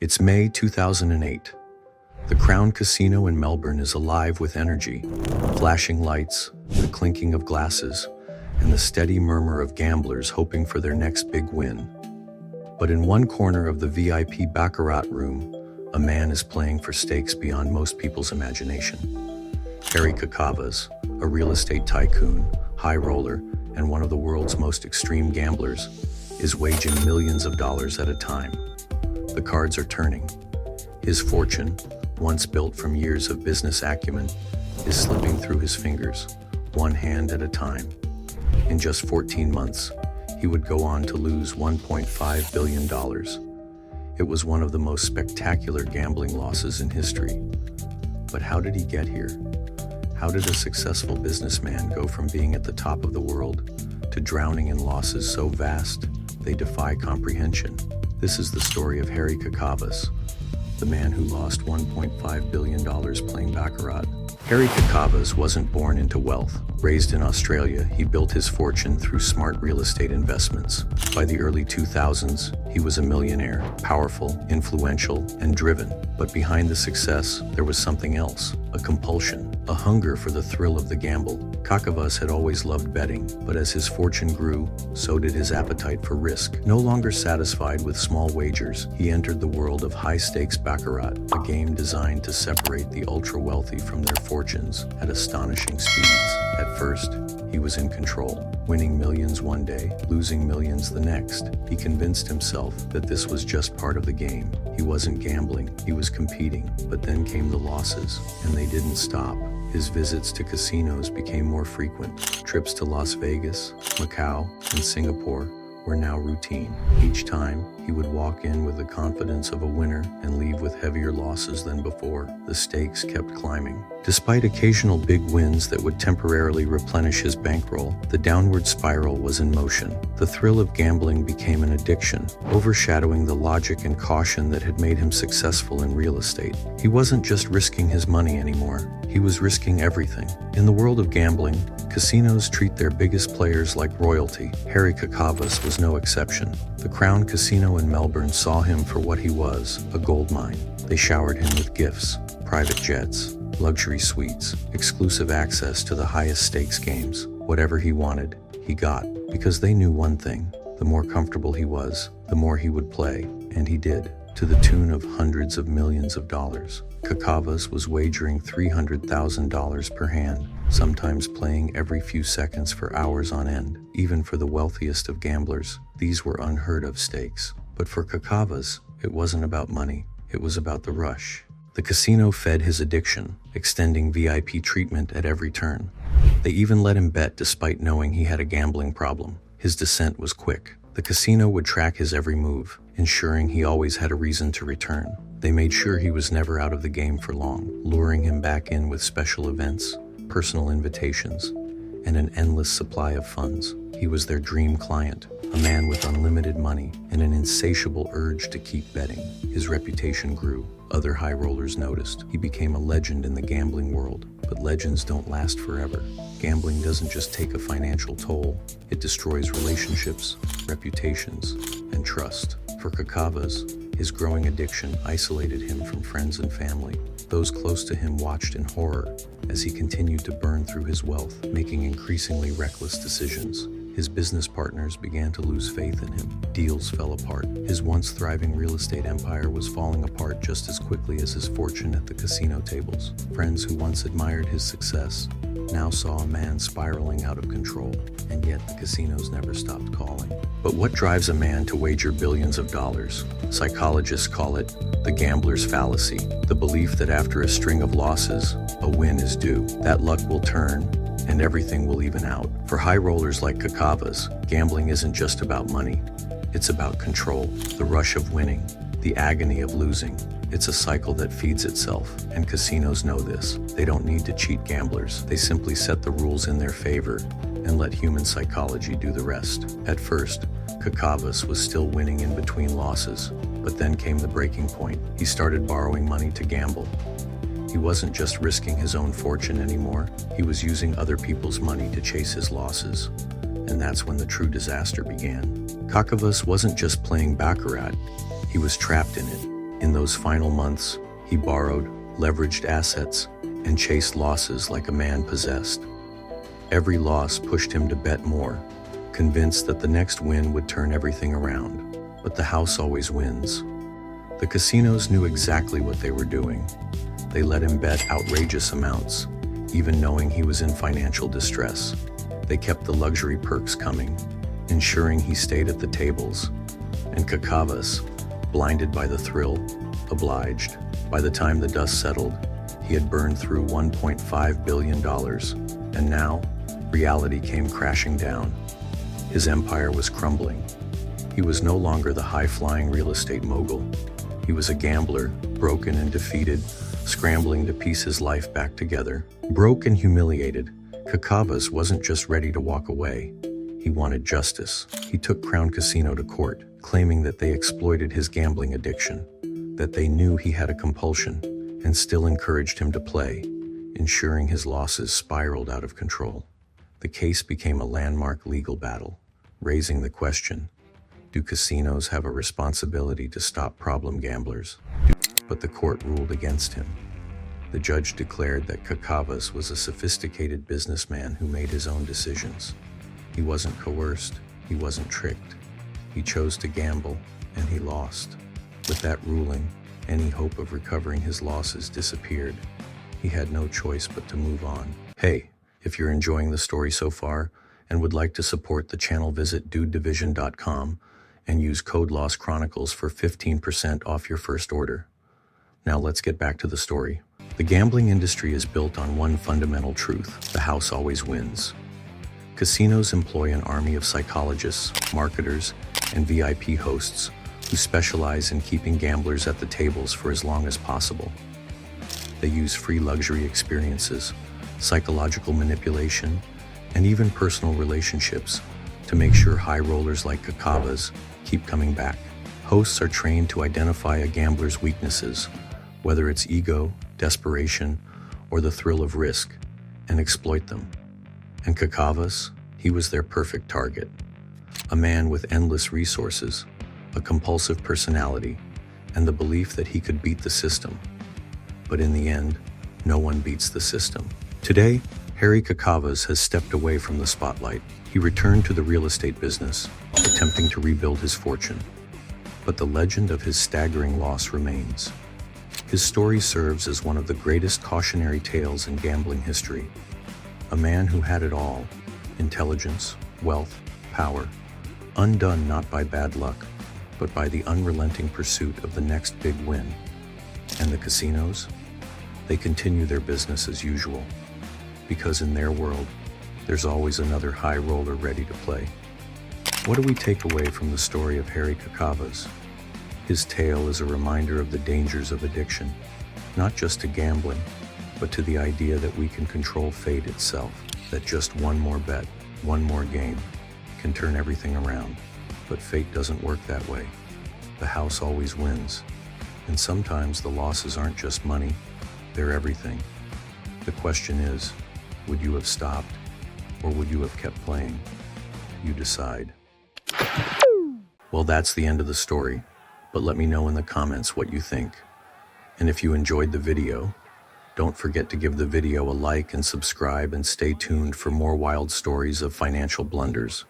It's May 2008. The Crown Casino in Melbourne is alive with energy, flashing lights, the clinking of glasses, and the steady murmur of gamblers hoping for their next big win. But in one corner of the VIP baccarat room, a man is playing for stakes beyond most people's imagination. Karakas, a real estate tycoon, high roller, and one of the world's most extreme gamblers, is waging millions of dollars at a time. The cards are turning. His fortune, once built from years of business acumen, is slipping through his fingers, one hand at a time. In just 14 months, he would go on to lose $1.5 billion. It was one of the most spectacular gambling losses in history. But how did he get here? How did a successful businessman go from being at the top of the world to drowning in losses so vast they defy comprehension? This is the story of Harry Karakas, the man who lost $1.5 billion playing baccarat. Harry Karakas wasn't born into wealth. Raised in Australia, he built his fortune through smart real estate investments. By the early 2000s, he was a millionaire, powerful, influential, and driven. But behind the success, there was something else, a compulsion, a hunger for the thrill of the gamble. Karakas had always loved betting, but as his fortune grew, so did his appetite for risk. No longer satisfied with small wagers, he entered the world of high-stakes baccarat, a game designed to separate the ultra-wealthy from their fortunes at astonishing speeds. At first, he was in control, winning millions one day, losing millions the next. He convinced himself that this was just part of the game. He wasn't gambling, he was competing. But then came the losses, and they didn't stop. His visits to casinos became more frequent. Trips to Las Vegas, Macau, and Singapore were now routine. Each time, he would walk in with the confidence of a winner and leave with heavier losses than before. The stakes kept climbing. Despite occasional big wins that would temporarily replenish his bankroll, the downward spiral was in motion. The thrill of gambling became an addiction, overshadowing the logic and caution that had made him successful in real estate. He wasn't just risking his money anymore. He was risking everything. In the world of gambling, casinos treat their biggest players like royalty. Harry Karakas was no exception. The Crown Casino in Melbourne saw him for what he was, a goldmine. They showered him with gifts, private jets, luxury suites, exclusive access to the highest stakes games. Whatever he wanted, he got, because they knew one thing: the more comfortable he was, the more he would play, and he did, to the tune of hundreds of millions of dollars. Karakas was wagering $300,000 per hand, sometimes playing every few seconds for hours on end. Even for the wealthiest of gamblers, these were unheard of stakes. But for Karakas, it wasn't about money, it was about the rush. The casino fed his addiction, extending VIP treatment at every turn. They even let him bet despite knowing he had a gambling problem. His descent was quick. The casino would track his every move, ensuring he always had a reason to return. They made sure he was never out of the game for long, luring him back in with special events, personal invitations, and an endless supply of funds. He was their dream client, a man with unlimited money and an insatiable urge to keep betting. His reputation grew. Other high rollers noticed. He became a legend in the gambling world. But legends don't last forever. Gambling doesn't just take a financial toll, it destroys relationships, reputations, and trust. For Karakas, his growing addiction isolated him from friends and family. Those close to him watched in horror as he continued to burn through his wealth, making increasingly reckless decisions. His business partners began to lose faith in him. Deals fell apart. His once thriving real estate empire was falling apart just as quickly as his fortune at the casino tables. Friends who once admired his success now saw a man spiraling out of control, and yet the casinos never stopped calling. But what drives a man to wager billions of dollars? Psychologists call it the gambler's fallacy, the belief that after a string of losses, a win is due. That luck will turn, and everything will even out. For high rollers like Karakas, gambling isn't just about money. It's about control, the rush of winning, the agony of losing. It's a cycle that feeds itself, and casinos know this. They don't need to cheat gamblers. They simply set the rules in their favor and let human psychology do the rest. At first, Karakas was still winning in between losses, but then came the breaking point. He started borrowing money to gamble. He wasn't just risking his own fortune anymore, he was using other people's money to chase his losses. And that's when the true disaster began. Karakas wasn't just playing baccarat, he was trapped in it. In those final months, he borrowed, leveraged assets, and chased losses like a man possessed. Every loss pushed him to bet more, convinced that the next win would turn everything around. But the house always wins. The casinos knew exactly what they were doing. They let him bet outrageous amounts, even knowing he was in financial distress. They kept the luxury perks coming, ensuring he stayed at the tables. And Karakas, blinded by the thrill, obliged. By the time the dust settled, he had burned through $1.5 billion, and now, reality came crashing down. His empire was crumbling. He was no longer the high-flying real estate mogul. He was a gambler, broken and defeated, scrambling to piece his life back together. Broke and humiliated, Karakas wasn't just ready to walk away. He wanted justice. He took Crown Casino to court, claiming that they exploited his gambling addiction, that they knew he had a compulsion, and still encouraged him to play, ensuring his losses spiraled out of control. The case became a landmark legal battle, raising the question, do casinos have a responsibility to stop problem gamblers? But the court ruled against him. The judge declared that Karakas was a sophisticated businessman who made his own decisions. He wasn't coerced, he wasn't tricked. He chose to gamble, and he lost. With that ruling, any hope of recovering his losses disappeared. He had no choice but to move on. Hey, if you're enjoying the story so far and would like to support the channel, visit dudedivision.com and use code LOSTCHRONICLES for 15% off your first order. Now let's get back to the story. The gambling industry is built on one fundamental truth: the house always wins. Casinos employ an army of psychologists, marketers, and VIP hosts who specialize in keeping gamblers at the tables for as long as possible. They use free luxury experiences, psychological manipulation, and even personal relationships to make sure high rollers like Karakas keep coming back. Hosts are trained to identify a gambler's weaknesses, whether it's ego, desperation, or the thrill of risk, and exploit them. And Karakas, he was their perfect target. A man with endless resources, a compulsive personality, and the belief that he could beat the system. But in the end, no one beats the system. Today, Harry Karakas has stepped away from the spotlight. He returned to the real estate business, attempting to rebuild his fortune. But the legend of his staggering loss remains. His story serves as one of the greatest cautionary tales in gambling history. A man who had it all: intelligence, wealth, power, undone not by bad luck, but by the unrelenting pursuit of the next big win. And the casinos? They continue their business as usual, because in their world, there's always another high roller ready to play. What do we take away from the story of Harry Karakas? His tale is a reminder of the dangers of addiction, not just to gambling, but to the idea that we can control fate itself, that just one more bet, one more game, can turn everything around. But fate doesn't work that way. The house always wins. And sometimes the losses aren't just money, they're everything. The question is, would you have stopped, or would you have kept playing? You decide. Well, that's the end of the story, but let me know in the comments what you think. And if you enjoyed the video, don't forget to give the video a like and subscribe, and stay tuned for more wild stories of financial blunders.